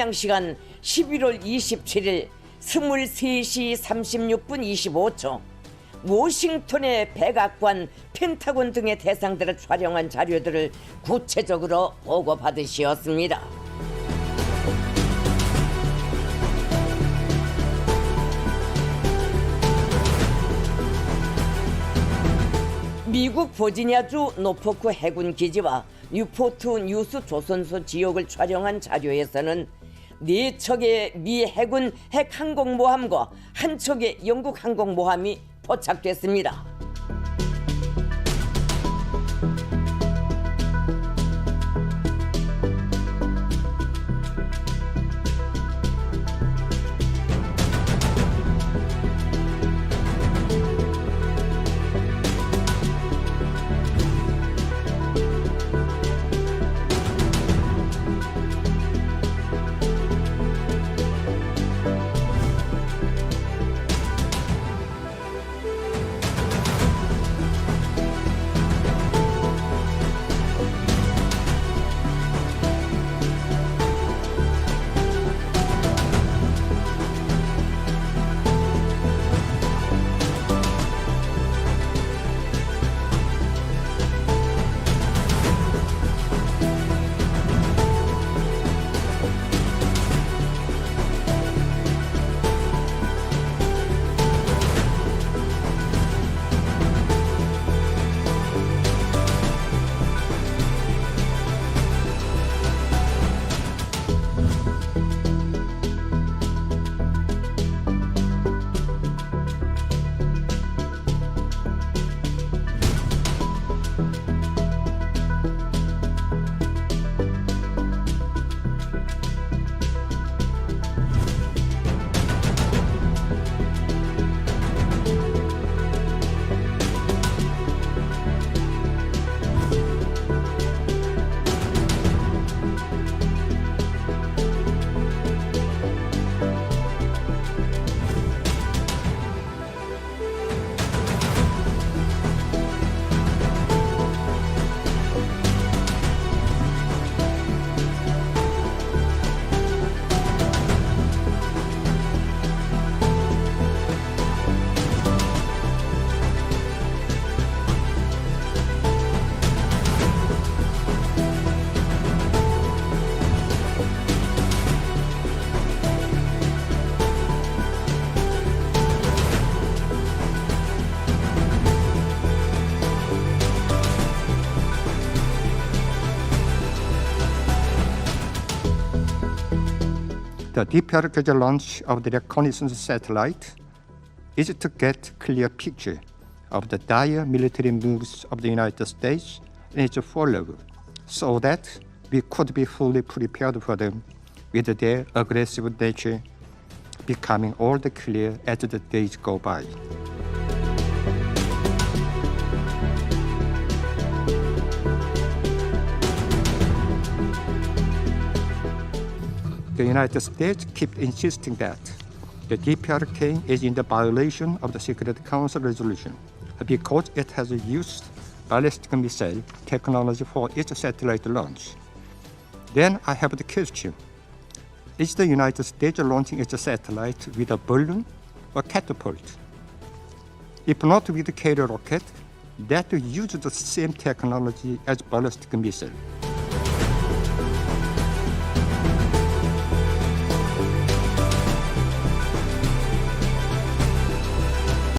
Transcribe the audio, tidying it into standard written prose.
동양시간 11월 27일 23시 36분 25초 워싱턴의 백악관, 펜타곤 등의 대상들을 촬영한 자료들을 구체적으로 보고받으시었습니다. 미국 버지니아주 노포크 해군 기지와 뉴포트 뉴스 조선소 지역을 촬영한 자료에서는 4척의 미 해군 핵항공모함과 1척의 영국 항공모함이 포착됐습니다. The deep Earth launch of the reconnaissance satellite is to get clear picture of the dire military moves of the United States and its follower, so that we could be fully prepared for them, with their aggressive nature becoming all the clearer as the days go by. The United States kept insisting that the deep hurricane is in the violation of the Security Council resolution because it has used ballistic missile technology for its satellite launch. Then I have the question, is the United States launching its satellite with a balloon or catapult? If not with a carrier rocket, that uses the same technology as ballistic missile.